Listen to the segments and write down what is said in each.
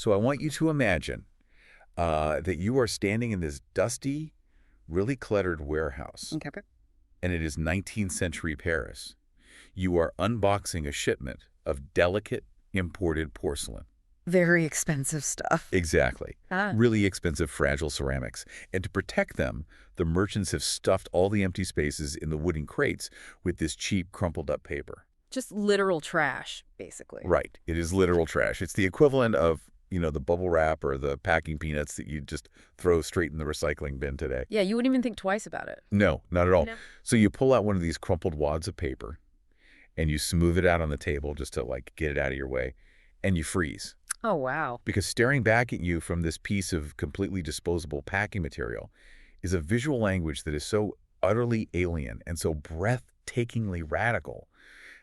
So I want you to imagine that you are standing in this dusty, really cluttered warehouse, Okay. and it is 19th century Paris. You are unboxing a shipment of delicate imported porcelain. Very expensive stuff. Exactly. Ah. Really expensive, fragile ceramics. And to protect them, the merchants have stuffed all the empty spaces in the wooden crates with this cheap, crumpled-up paper. Just literal trash, basically. Right. It is literal trash. It's the equivalent of, the bubble wrap or the packing peanuts that you just throw straight in the recycling bin today. Yeah, you wouldn't even think twice about it. No, not at all. No. So you pull out one of these crumpled wads of paper, and you smooth it out on the table just to, get it out of your way, and you freeze. Oh, wow. Because staring back at you from this piece of completely disposable packing material is a visual language that is so utterly alien and so breathtakingly radical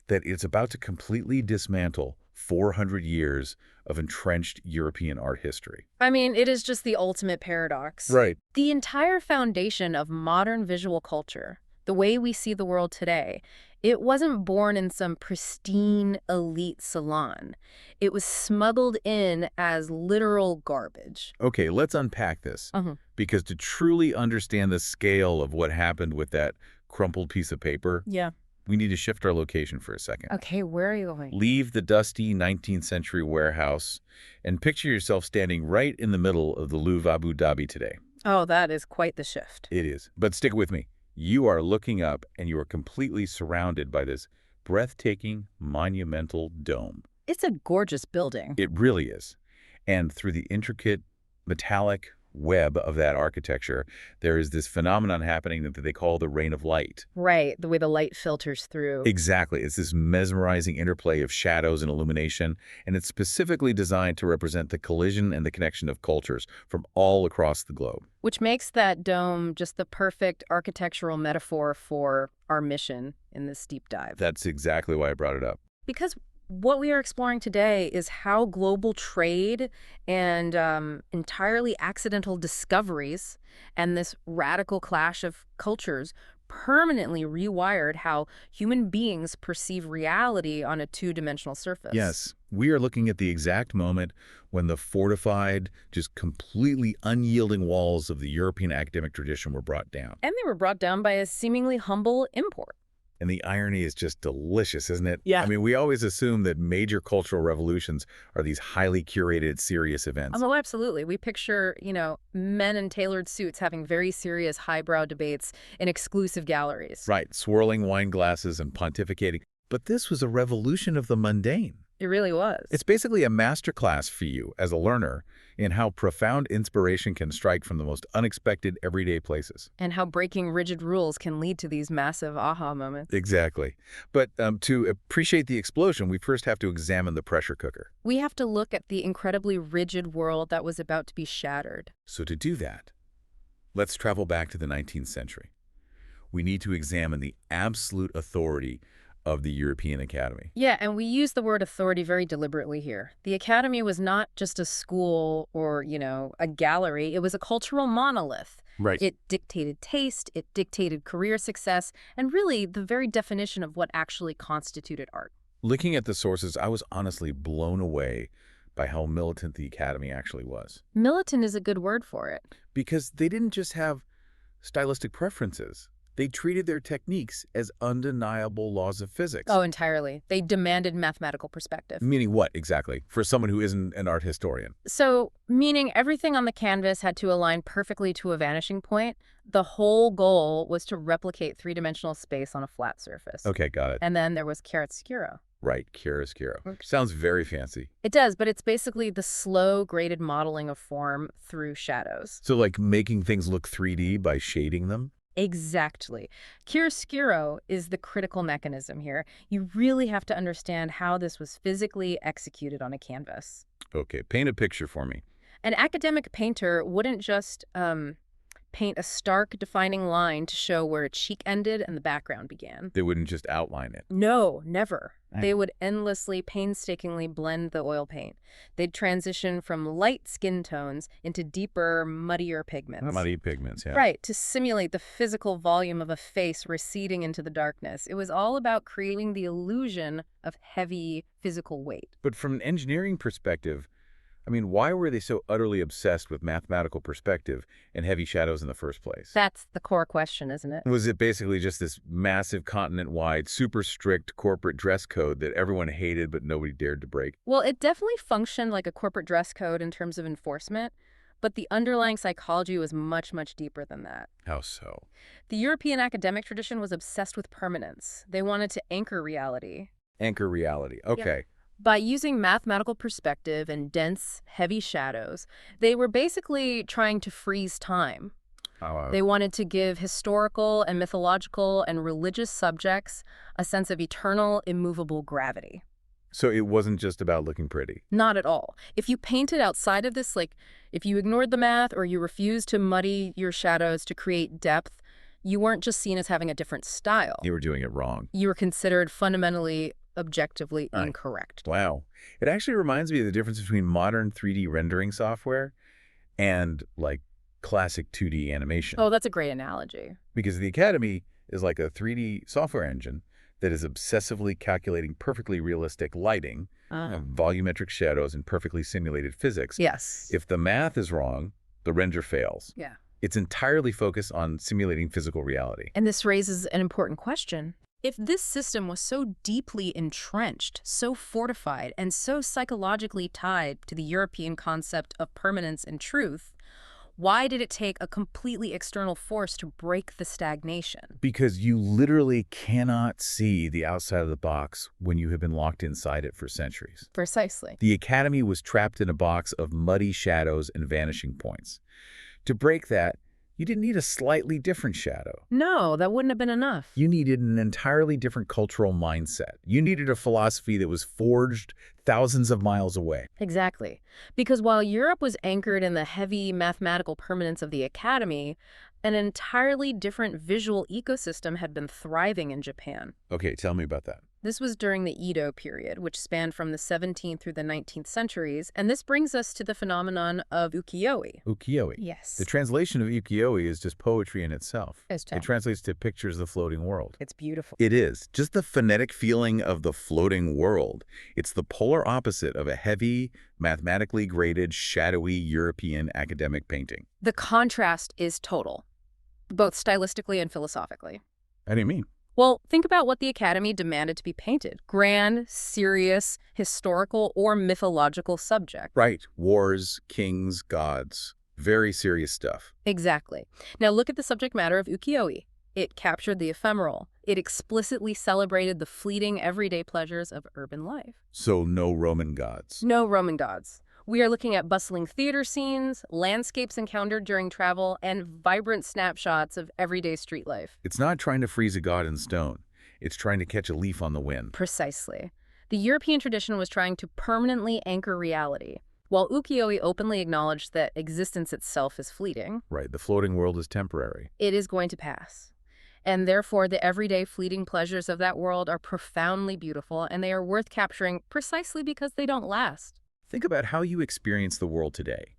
that it's about to completely dismantle 400 years of entrenched European art history. I mean, it is just the ultimate paradox. Right. The entire foundation of modern visual culture, the way we see the world today, it wasn't born in some pristine elite salon. It was smuggled in as literal garbage. Okay, let's unpack this. Because to truly understand the scale of what happened with that crumpled piece of paper, Yeah. we need to shift our location for a second. Okay, where are you going? Leave the dusty 19th century warehouse and picture yourself standing right in the middle of the Louvre Abu Dhabi today. Oh, that is quite the shift. It is. But stick with me. You are looking up and you are completely surrounded by this breathtaking, monumental dome. It's a gorgeous building. It really is. And through the intricate, metallic web of that architecture, there is this phenomenon happening that they call the rain of light. Right, the way the light filters through. Exactly. It's this mesmerizing interplay of shadows and illumination, and it's specifically designed to represent the collision and the connection of cultures from all across the globe. Which makes that dome just the perfect architectural metaphor for our mission in this deep dive. That's exactly why I brought it up. Because what we are exploring today is how global trade and entirely accidental discoveries and this radical clash of cultures permanently rewired how human beings perceive reality on a two-dimensional surface. Yes, we are looking at the exact moment when the fortified, just completely unyielding walls of the European academic tradition were brought down. And they were brought down by a seemingly humble import. And the irony is just delicious, isn't it? Yeah. I mean, we always assume that major cultural revolutions are these highly curated, serious events. Oh, absolutely. We picture, men in tailored suits having very serious highbrow debates in exclusive galleries. Right, swirling wine glasses and pontificating. But this was a revolution of the mundane. It really was. It's basically a masterclass for you as a learner in how profound inspiration can strike from the most unexpected everyday places. And how breaking rigid rules can lead to these massive aha moments. Exactly. But to appreciate the explosion, we first have to examine the pressure cooker. We have to look at the incredibly rigid world that was about to be shattered. So to do that, let's travel back to the 19th century. We need to examine the absolute authority of the European Academy. Yeah, and we use the word authority very deliberately here. The Academy was not just a school or, a gallery. It was a cultural monolith. Right. It dictated taste, it dictated career success, and really the very definition of what actually constituted art. Looking at the sources, I was honestly blown away by how militant the Academy actually was. Militant is a good word for it. Because they didn't just have stylistic preferences. They treated their techniques as undeniable laws of physics. Oh, entirely. They demanded mathematical perspective. Meaning what, exactly, for someone who isn't an art historian? So, meaning everything on the canvas had to align perfectly to a vanishing point. The whole goal was to replicate three-dimensional space on a flat surface. Okay, got it. And then there was chiaroscuro. Right, chiaroscuro. Sounds very fancy. It does, but it's basically the slow, graded modeling of form through shadows. So like making things look 3D by shading them? Exactly. Chiaroscuro is the critical mechanism here. You really have to understand how this was physically executed on a canvas. Okay, paint a picture for me. An academic painter wouldn't just paint a stark, defining line to show where a cheek ended and the background began. They wouldn't just outline it. No, never. Right. They would endlessly, painstakingly blend the oil paint. They'd transition from light skin tones into deeper, muddier pigments. Muddy pigments, yeah. Right, to simulate the physical volume of a face receding into the darkness. It was all about creating the illusion of heavy physical weight. But from an engineering perspective, I mean, why were they so utterly obsessed with mathematical perspective and heavy shadows in the first place? That's the core question, isn't it? Was it basically just this massive continent-wide, super strict corporate dress code that everyone hated but nobody dared to break? Well, it definitely functioned like a corporate dress code in terms of enforcement, but the underlying psychology was much, much deeper than that. How so? The European academic tradition was obsessed with permanence. They wanted to anchor reality. Anchor reality. Okay. By using mathematical perspective and dense, heavy shadows, they were basically trying to freeze time. They wanted to give historical and mythological and religious subjects a sense of eternal, immovable gravity. So it wasn't just about looking pretty. Not at all. If you painted outside of this, like if you ignored the math or you refused to muddy your shadows to create depth, you weren't just seen as having a different style. You were doing it wrong. You were considered fundamentally, objectively incorrect. Wow. It actually reminds me of the difference between modern 3D rendering software and, like, classic 2D animation. Oh, that's a great analogy. Because the Academy is like a 3D software engine that is obsessively calculating perfectly realistic lighting, volumetric shadows, and perfectly simulated physics. Yes. If the math is wrong, the render fails. Yeah. It's entirely focused on simulating physical reality. And this raises an important question. If this system was so deeply entrenched, so fortified, and so psychologically tied to the European concept of permanence and truth, why did it take a completely external force to break the stagnation? Because you literally cannot see the outside of the box when you have been locked inside it for centuries. Precisely. The Academy was trapped in a box of muddy shadows and vanishing points. To break that, you didn't need a slightly different shadow. No, that wouldn't have been enough. You needed an entirely different cultural mindset. You needed a philosophy that was forged thousands of miles away. Exactly. Because while Europe was anchored in the heavy mathematical permanence of the Academy, an entirely different visual ecosystem had been thriving in Japan. Okay, tell me about that. This was during the Edo period, which spanned from the 17th through the 19th centuries, and this brings us to the phenomenon of ukiyo-e. Ukiyo-e. Yes. The translation of ukiyo-e is just poetry in itself. It translates to pictures of the floating world. It's beautiful. It is. Just the phonetic feeling of the floating world. It's the polar opposite of a heavy, mathematically graded, shadowy European academic painting. The contrast is total, both stylistically and philosophically. How do you mean? Well, think about what the Academy demanded to be painted. Grand, serious, historical, or mythological subject. Right. Wars, kings, gods. Very serious stuff. Exactly. Now look at the subject matter of ukiyo-e. It captured the ephemeral. It explicitly celebrated the fleeting, everyday pleasures of urban life. So no Roman gods. No Roman gods. We are looking at bustling theater scenes, landscapes encountered during travel, and vibrant snapshots of everyday street life. It's not trying to freeze a god in stone. It's trying to catch a leaf on the wind. Precisely. The European tradition was trying to permanently anchor reality, while ukiyo-e openly acknowledged that existence itself is fleeting. Right, the floating world is temporary. It is going to pass. And therefore, the everyday fleeting pleasures of that world are profoundly beautiful, and they are worth capturing precisely because they don't last. Think about how you experience the world today.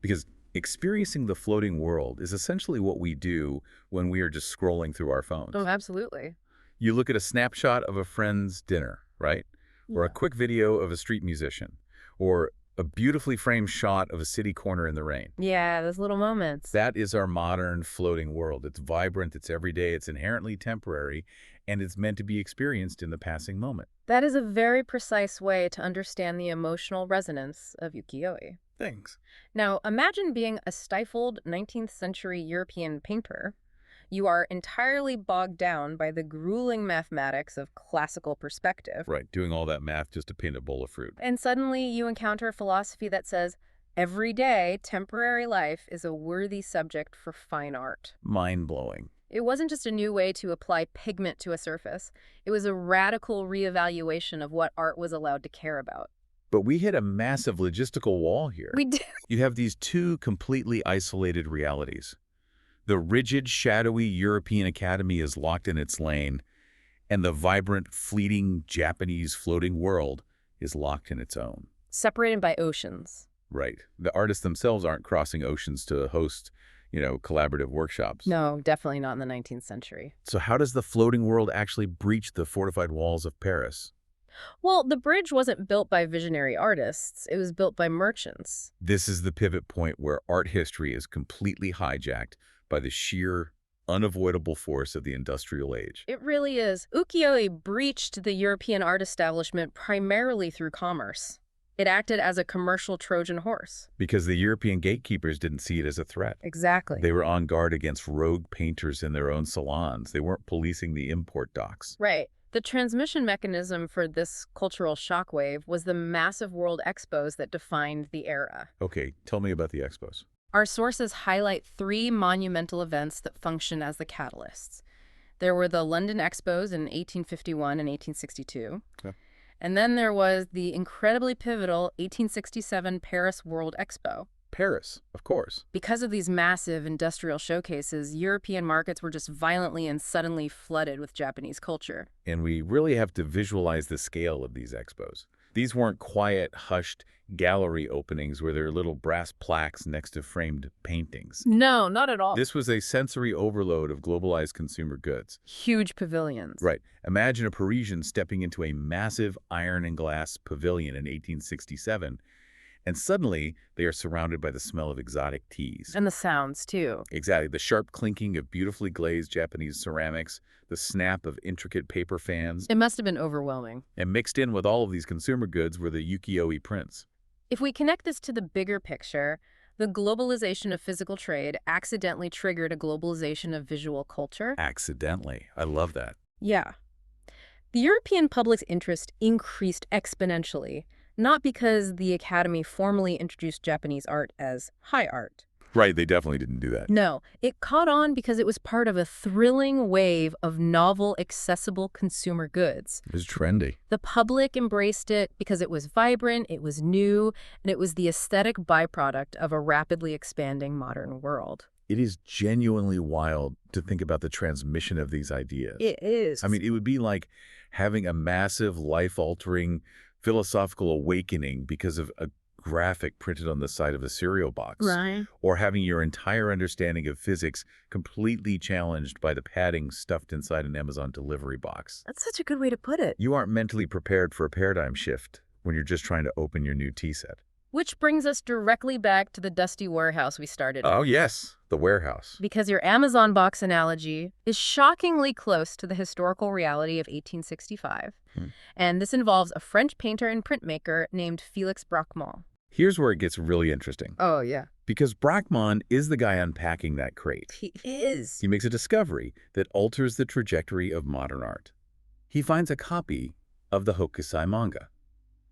Because experiencing the floating world is essentially what we do when we are just scrolling through our phones. Oh, absolutely. You look at a snapshot of a friend's dinner, right? Or a quick video of a street musician. Or a beautifully framed shot of a city corner in the rain. Yeah, those little moments. That is our modern floating world. It's vibrant, it's everyday, it's inherently temporary, and it's meant to be experienced in the passing moment. That is a very precise way to understand the emotional resonance of ukiyo-e. Thanks. Now, imagine being a stifled 19th century European painter. You are entirely bogged down by the grueling mathematics of classical perspective. Right, doing all that math just to paint a bowl of fruit. And suddenly you encounter a philosophy that says, every day, temporary life is a worthy subject for fine art. Mind-blowing. It wasn't just a new way to apply pigment to a surface. It was a radical reevaluation of what art was allowed to care about. But we hit a massive logistical wall here. We did. You have these two completely isolated realities. The rigid, shadowy European Academy is locked in its lane, and the vibrant, fleeting Japanese floating world is locked in its own. Separated by oceans. Right. The artists themselves aren't crossing oceans to host, collaborative workshops. No, definitely not in the 19th century. So how does the floating world actually breach the fortified walls of Paris? Well, the bridge wasn't built by visionary artists. It was built by merchants. This is the pivot point where art history is completely hijacked by the sheer, unavoidable force of the industrial age. It really is. Ukiyo-e breached the European art establishment primarily through commerce. It acted as a commercial Trojan horse. Because the European gatekeepers didn't see it as a threat. Exactly. They were on guard against rogue painters in their own salons. They weren't policing the import docks. Right. The transmission mechanism for this cultural shockwave was the massive world expos that defined the era. Okay, tell me about the Expos. Our sources highlight three monumental events that function as the catalysts. There were the London Expos in 1851 and 1862. Yeah. And then there was the incredibly pivotal 1867 Paris World Expo. Paris, of course. Because of these massive industrial showcases, European markets were just violently and suddenly flooded with Japanese culture. And we really have to visualize the scale of these expos. These weren't quiet, hushed gallery openings where there are little brass plaques next to framed paintings. No, not at all. This was a sensory overload of globalized consumer goods. Huge pavilions. Right. Imagine a Parisian stepping into a massive iron and glass pavilion in 1867, and suddenly they are surrounded by the smell of exotic teas. And the sounds, too. Exactly. The sharp clinking of beautifully glazed Japanese ceramics, the snap of intricate paper fans. It must have been overwhelming. And mixed in with all of these consumer goods were the ukiyo-e prints. If we connect this to the bigger picture, the globalization of physical trade accidentally triggered a globalization of visual culture. Accidentally. I love that. Yeah. The European public's interest increased exponentially, not because the Academy formally introduced Japanese art as high art. Right, they definitely didn't do that. No, it caught on because it was part of a thrilling wave of novel, accessible consumer goods. It was trendy. The public embraced it because it was vibrant, it was new, and it was the aesthetic byproduct of a rapidly expanding modern world. It is genuinely wild to think about the transmission of these ideas. It is. I mean, it would be like having a massive, life-altering philosophical awakening because of a graphic printed on the side of a cereal box. Right. Or having your entire understanding of physics completely challenged by the padding stuffed inside an Amazon delivery box. That's such a good way to put it. You aren't mentally prepared for a paradigm shift when you're just trying to open your new tea set. Which brings us directly back to the dusty warehouse we started Oh, with. yes, the warehouse. Because your Amazon box analogy is shockingly close to the historical reality of 1865. And this involves a French painter and printmaker named Félix Bracquemond. Here's where it gets really interesting. Oh, yeah. Because Bracquemond is the guy unpacking that crate. He is. He makes a discovery that alters the trajectory of modern art. He finds a copy of the Hokusai manga.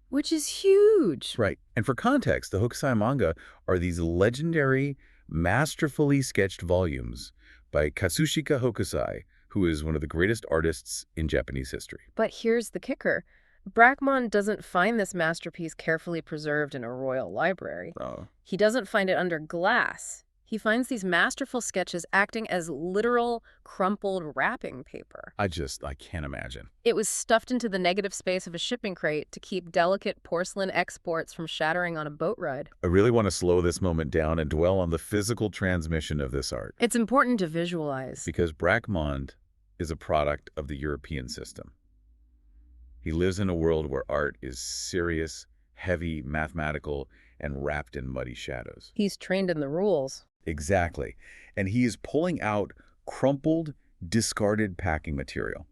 Which is huge. Right. And for context, the Hokusai manga are these legendary, masterfully sketched volumes by Katsushika Hokusai, who is one of the greatest artists in Japanese history. But here's the kicker. Bracquemond doesn't find this masterpiece carefully preserved in a royal library. Oh. He doesn't find it under glass. He finds these masterful sketches acting as literal crumpled wrapping paper. I can't imagine. It was stuffed into the negative space of a shipping crate to keep delicate porcelain exports from shattering on a boat ride. I really want to slow this moment down and dwell on the physical transmission of this art. It's important to visualize. Because Bracquemond is a product of the European system. He lives in a world where art is serious, heavy, mathematical, and wrapped in muddy shadows. He's trained in the rules. Exactly. And he is pulling out crumpled, discarded packing material.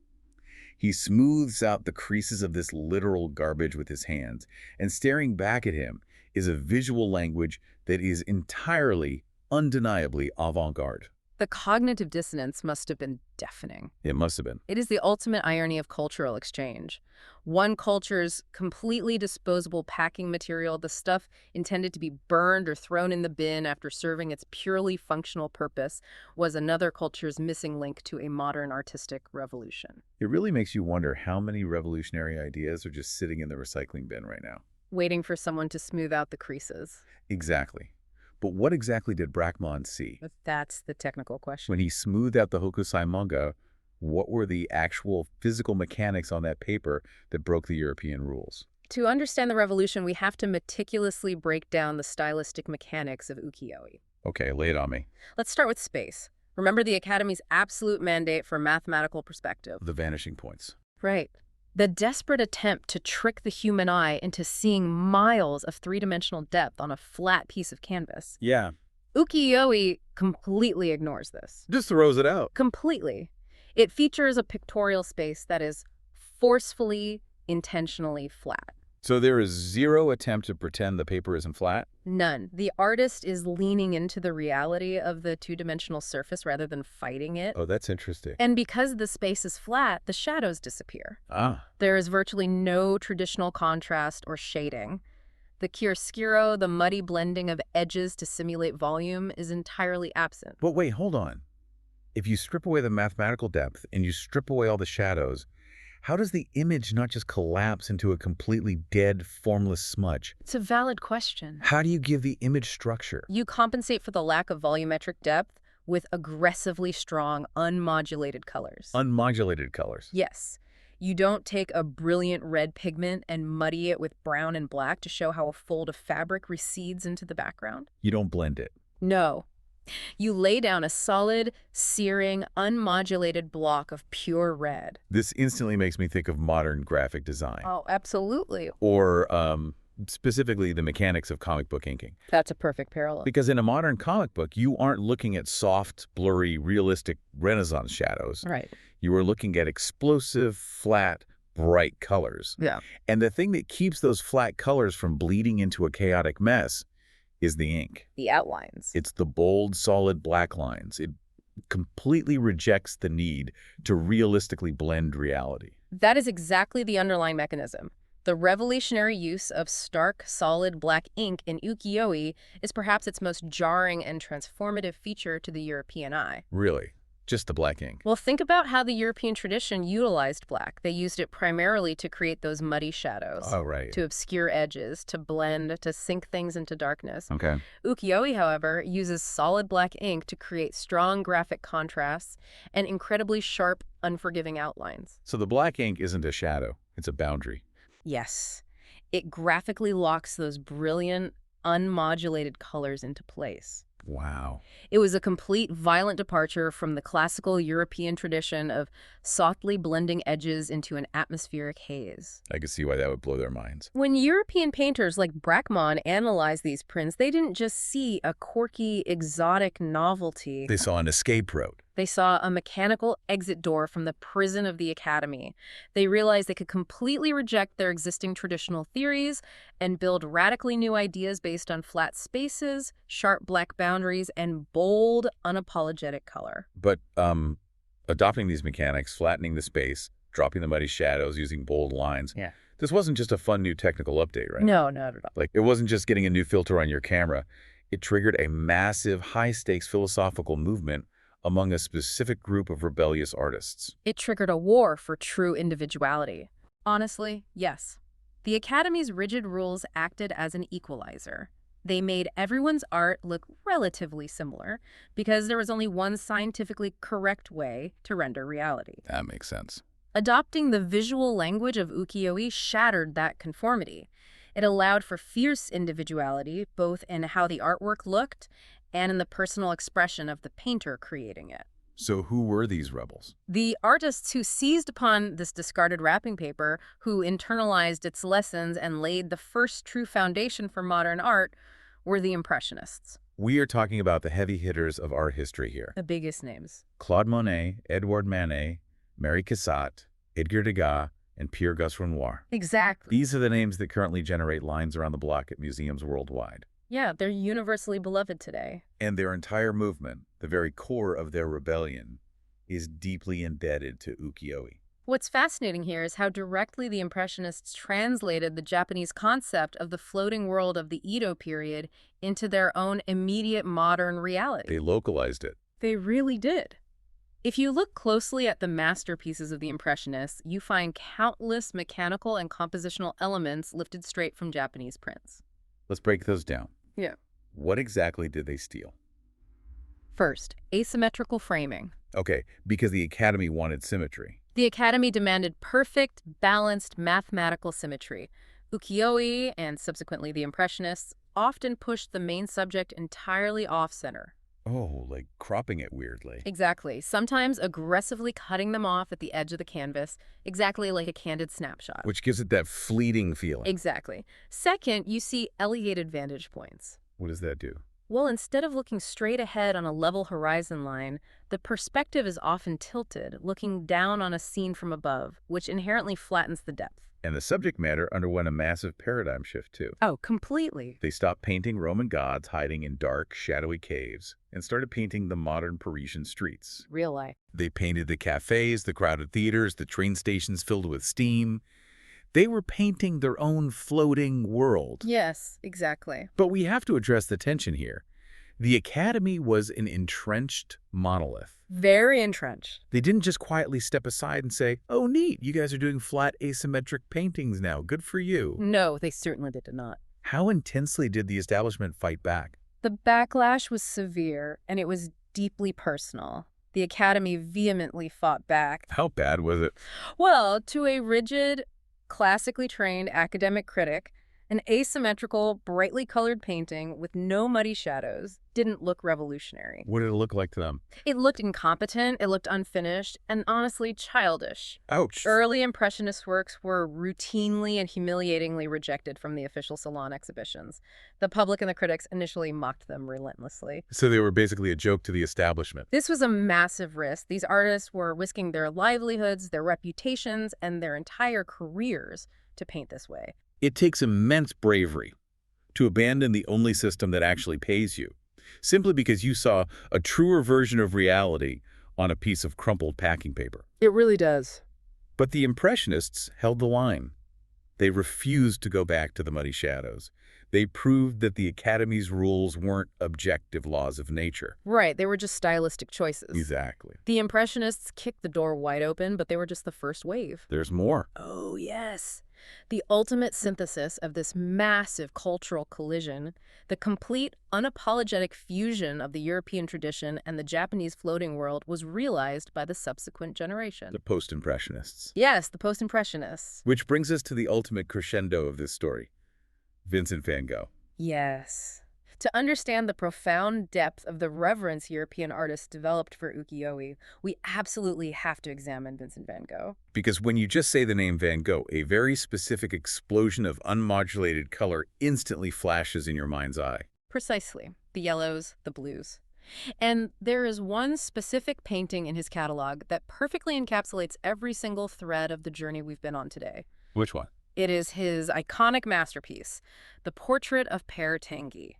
He smooths out the creases of this literal garbage with his hands, and staring back at him is a visual language that is entirely, undeniably avant-garde. The cognitive dissonance must have been deafening. It must have been. It is the ultimate irony of cultural exchange. One culture's completely disposable packing material, the stuff intended to be burned or thrown in the bin after serving its purely functional purpose, was another culture's missing link to a modern artistic revolution. It really makes you wonder how many revolutionary ideas are just sitting in the recycling bin right now. Waiting for someone to smooth out the creases. Exactly. But what exactly did Bracquemond see? But that's the technical question. When he smoothed out the Hokusai manga, what were the actual physical mechanics on that paper that broke the European rules? To understand the revolution, we have to meticulously break down the stylistic mechanics of ukiyo-e. Okay, lay it on me. Let's start with space. Remember the Academy's absolute mandate for mathematical perspective. The vanishing points. Right. The desperate attempt to trick the human eye into seeing miles of three-dimensional depth on a flat piece of canvas. Yeah. Ukiyo-e completely ignores this. Just throws it out. Completely. It features a pictorial space that is forcefully, intentionally flat. So there is zero attempt to pretend the paper isn't flat? None. The artist is leaning into the reality of the two-dimensional surface rather than fighting it. Oh, that's interesting. And because the space is flat, the shadows disappear. Ah. There is virtually no traditional contrast or shading. The chiaroscuro, the muddy blending of edges to simulate volume, is entirely absent. But wait, hold on. If you strip away the mathematical depth and you strip away all the shadows, how does the image not just collapse into a completely dead, formless smudge? It's a valid question. How do you give the image structure? You compensate for the lack of volumetric depth with aggressively strong, unmodulated colors. Unmodulated colors. Yes. You don't take a brilliant red pigment and muddy it with brown and black to show how a fold of fabric recedes into the background. You don't blend it. No. You lay down a solid, searing, unmodulated block of pure red. This instantly makes me think of modern graphic design. Oh, absolutely. Or specifically the mechanics of comic book inking. That's a perfect parallel. Because in a modern comic book, you aren't looking at soft, blurry, realistic Renaissance shadows. Right. You are looking at explosive, flat, bright colors. Yeah. And the thing that keeps those flat colors from bleeding into a chaotic mess is the ink. The outlines. It's the bold, solid black lines. It completely rejects the need to realistically blend reality. That is exactly the underlying mechanism. The revolutionary use of stark, solid black ink in ukiyo-e is perhaps its most jarring and transformative feature to the European eye. Really? Just the black ink? Well, think about how the European tradition utilized black. They used it primarily to create those muddy shadows. Oh, right. To obscure edges, to blend, to sink things into darkness. Okay. Ukiyo-e, however, uses solid black ink to create strong graphic contrasts and incredibly sharp, unforgiving outlines. So the black ink isn't a shadow. It's a boundary. Yes. It graphically locks those brilliant, unmodulated colors into place. Wow. It was a complete, violent departure from the classical European tradition of softly blending edges into an atmospheric haze. I can see why that would blow their minds. When European painters like Brackmann analyzed these prints, they didn't just see a quirky, exotic novelty. They saw an escape route. They saw a mechanical exit door from the prison of the academy. They realized they could completely reject their existing traditional theories and build radically new ideas based on flat spaces, sharp black boundaries, and bold, unapologetic color. But adopting these mechanics, flattening the space, dropping the muddy shadows, using bold lines. Yeah. This wasn't just a fun new technical update, right? No, not at all. Like, it wasn't just getting a new filter on your camera. It triggered a massive, high-stakes philosophical movement among a specific group of rebellious artists. It triggered a war for true individuality. Honestly, yes. The Academy's rigid rules acted as an equalizer. They made everyone's art look relatively similar because there was only one scientifically correct way to render reality. That makes sense. Adopting the visual language of ukiyo-e shattered that conformity. It allowed for fierce individuality, both in how the artwork looked and in the personal expression of the painter creating it. So who were these rebels? The artists who seized upon this discarded wrapping paper, who internalized its lessons and laid the first true foundation for modern art, were the Impressionists. We are talking about the heavy hitters of art history here. The biggest names. Claude Monet, Edouard Manet, Marie Cassatt, Edgar Degas, and Père Gus Renoir. Exactly. These are the names that currently generate lines around the block at museums worldwide. Yeah, they're universally beloved today. And their entire movement, the very core of their rebellion, is deeply embedded to ukiyo-e. What's fascinating here is how directly the Impressionists translated the Japanese concept of the floating world of the Edo period into their own immediate modern reality. They localized it. They really did. If you look closely at the masterpieces of the Impressionists, you find countless mechanical and compositional elements lifted straight from Japanese prints. Let's break those down. Yeah. What exactly did they steal? First, asymmetrical framing. Okay, because the Academy wanted symmetry. The Academy demanded perfect, balanced mathematical symmetry. Ukiyo-e, and subsequently the Impressionists, often pushed the main subject entirely off-center. Oh, like cropping it weirdly. Exactly. Sometimes aggressively cutting them off at the edge of the canvas, exactly like a candid snapshot. Which gives it that fleeting feeling. Exactly. Second, you see elevated vantage points. What does that do? Well, instead of looking straight ahead on a level horizon line, the perspective is often tilted, looking down on a scene from above, which inherently flattens the depth. And the subject matter underwent a massive paradigm shift, too. Oh, completely. They stopped painting Roman gods hiding in dark, shadowy caves and started painting the modern Parisian streets. Real life. They painted the cafes, the crowded theaters, the train stations filled with steam. They were painting their own floating world. Yes, exactly. But we have to address the tension here. The Academy was an entrenched monolith. Very entrenched. They didn't just quietly step aside and say, "Oh, neat, you guys are doing flat asymmetric paintings now. Good for you." No, they certainly did not. How intensely did the establishment fight back? The backlash was severe, and it was deeply personal. The Academy vehemently fought back. How bad was it? Well, to a rigid, classically trained academic critic, an asymmetrical, brightly colored painting with no muddy shadows didn't look revolutionary. What did it look like to them? It looked incompetent, it looked unfinished, and honestly childish. Ouch. Early Impressionist works were routinely and humiliatingly rejected from the official salon exhibitions. The public and the critics initially mocked them relentlessly. So they were basically a joke to the establishment. This was a massive risk. These artists were risking their livelihoods, their reputations, and their entire careers to paint this way. It takes immense bravery to abandon the only system that actually pays you, simply because you saw a truer version of reality on a piece of crumpled packing paper. It really does. But the Impressionists held the line. They refused to go back to the muddy shadows. They proved that the Academy's rules weren't objective laws of nature. Right, they were just stylistic choices. Exactly. The Impressionists kicked the door wide open, but they were just the first wave. There's more. Oh, yes. The ultimate synthesis of this massive cultural collision, the complete, unapologetic fusion of the European tradition and the Japanese floating world was realized by the subsequent generation. The post-Impressionists. Yes, the post-Impressionists. Which brings us to the ultimate crescendo of this story. Vincent van Gogh. Yes. To understand the profound depth of the reverence European artists developed for ukiyo-e, we absolutely have to examine Vincent van Gogh. Because when you just say the name Van Gogh, a very specific explosion of unmodulated color instantly flashes in your mind's eye. Precisely. The yellows, the blues. And there is one specific painting in his catalog that perfectly encapsulates every single thread of the journey we've been on today. Which one? It is his iconic masterpiece, the portrait of Père Tanguy.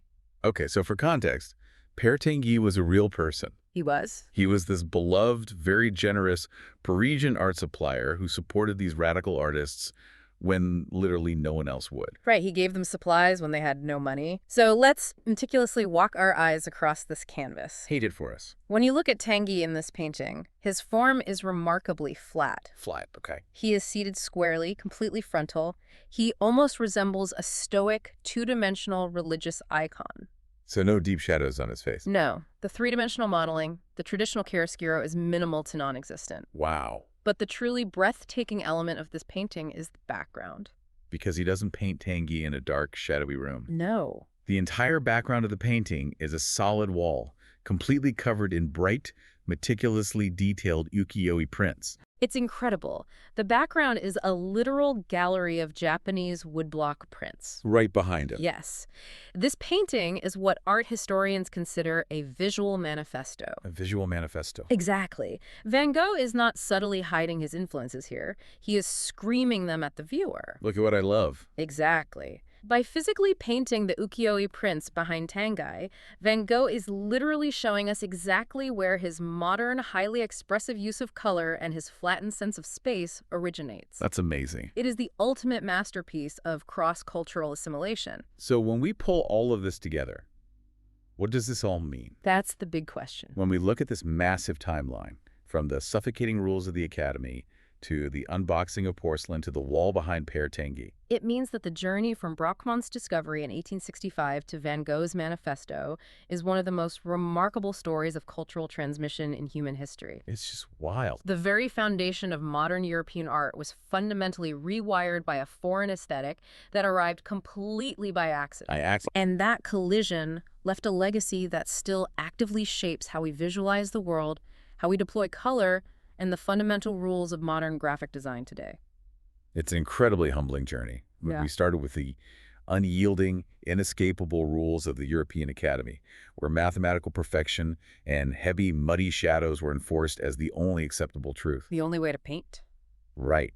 Okay, so for context, Père Tanguy was a real person. He was? He was this beloved, very generous Parisian art supplier who supported these radical artists when literally no one else would. Right, he gave them supplies when they had no money. So let's meticulously walk our eyes across this canvas. He did for us. When you look at Tanguy in this painting, his form is remarkably flat. Flat, okay. He is seated squarely, completely frontal. He almost resembles a stoic, two-dimensional religious icon. So no deep shadows on his face. No, the three-dimensional modeling, the traditional chiaroscuro, is minimal to non-existent. Wow. But the truly breathtaking element of this painting is the background. Because he doesn't paint Tanguy in a dark, shadowy room. No. The entire background of the painting is a solid wall, completely covered in bright, meticulously detailed ukiyo-e prints. It's incredible. The background is a literal gallery of Japanese woodblock prints. Right behind him. Yes. This painting is what art historians consider a visual manifesto. A visual manifesto. Exactly. Van Gogh is not subtly hiding his influences here. He is screaming them at the viewer. Look at what I love. Exactly. By physically painting the ukiyo-e prints behind Tanguy, Van Gogh is literally showing us exactly where his modern, highly expressive use of color and his flattened sense of space originates. That's amazing. It is the ultimate masterpiece of cross-cultural assimilation. So when we pull all of this together, what does this all mean? That's the big question. When we look at this massive timeline, from the suffocating rules of the Academy to the unboxing of porcelain to the wall behind Père Tanguy. It means that the journey from Brockmann's discovery in 1865 to Van Gogh's manifesto is one of the most remarkable stories of cultural transmission in human history. It's just wild. The very foundation of modern European art was fundamentally rewired by a foreign aesthetic that arrived completely by accident. And that collision left a legacy that still actively shapes how we visualize the world, how we deploy color, and the fundamental rules of modern graphic design today. It's an incredibly humbling journey. Yeah. We started with the unyielding, inescapable rules of the European Academy, where mathematical perfection and heavy, muddy shadows were enforced as the only acceptable truth. The only way to paint? Right.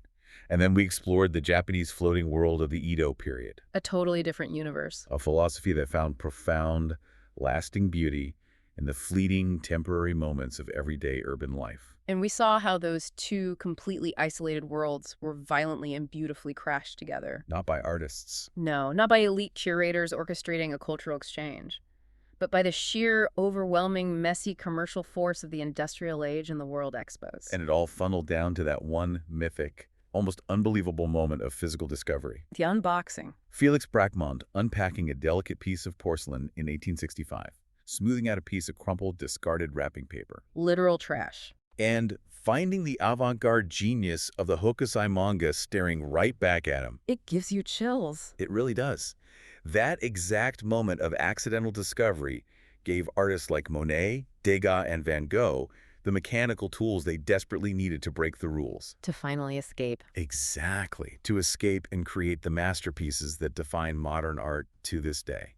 And then we explored the Japanese floating world of the Edo period, A totally different universe. a philosophy that found profound, lasting beauty in the fleeting, temporary moments of everyday urban life. And we saw how those two completely isolated worlds were violently and beautifully crashed together. Not by artists. No, not by elite curators orchestrating a cultural exchange, but by the sheer, overwhelming, messy commercial force of the industrial age and the World Expos. And it all funneled down to that one mythic, almost unbelievable moment of physical discovery. The unboxing. Felix Bracquemond unpacking a delicate piece of porcelain in 1865, smoothing out a piece of crumpled, discarded wrapping paper, Literal trash. and finding the avant-garde genius of the Hokusai manga staring right back at him. It gives you chills. It really does. That exact moment of accidental discovery gave artists like Monet, Degas, and Van Gogh the mechanical tools they desperately needed to break the rules. To finally escape. Exactly. To escape and create the masterpieces that define modern art to this day.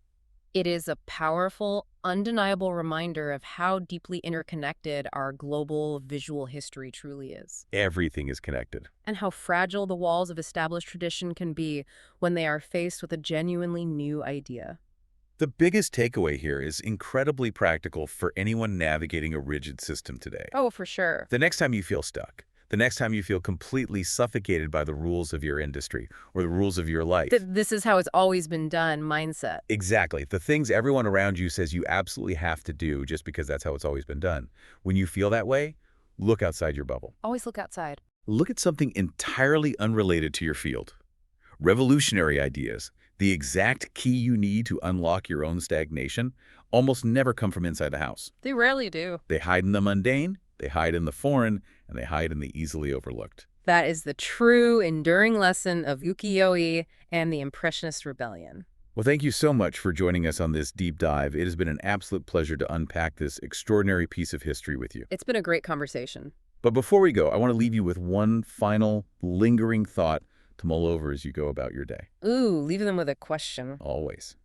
It is a powerful, undeniable reminder of how deeply interconnected our global visual history truly is. Everything is connected. And how fragile the walls of established tradition can be when they are faced with a genuinely new idea. The biggest takeaway here is incredibly practical for anyone navigating a rigid system today. Oh, for sure. The next time you feel stuck, the next time you feel completely suffocated by the rules of your industry or the rules of your life. This is how it's always been done mindset. Exactly. The things everyone around you says you absolutely have to do just because that's how it's always been done. When you feel that way, look outside your bubble. Always look outside. Look at something entirely unrelated to your field. Revolutionary ideas, the exact key you need to unlock your own stagnation, almost never come from inside the house. They rarely do. They hide in the mundane, they hide in the foreign, and they hide in the easily overlooked. That is the true, enduring lesson of Ukiyo-e and the Impressionist rebellion. Well, thank you so much for joining us on this deep dive. It has been an absolute pleasure to unpack this extraordinary piece of history with you. It's been a great conversation. But before we go, I want to leave you with one final lingering thought to mull over as you go about your day. Ooh, leave them with a question. Always.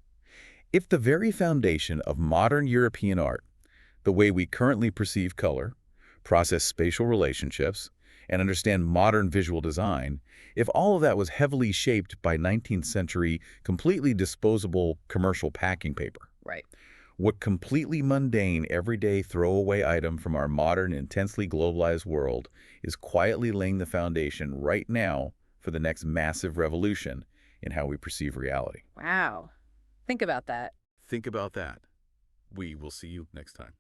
If the very foundation of modern European art, the way we currently perceive color, process spatial relationships, and understand modern visual design, if all of that was heavily shaped by 19th century, completely disposable commercial packing paper, Right. what completely mundane, everyday throwaway item from our modern, intensely globalized world is quietly laying the foundation right now for the next massive revolution in how we perceive reality? Wow. Think about that. Think about that. We will see you next time.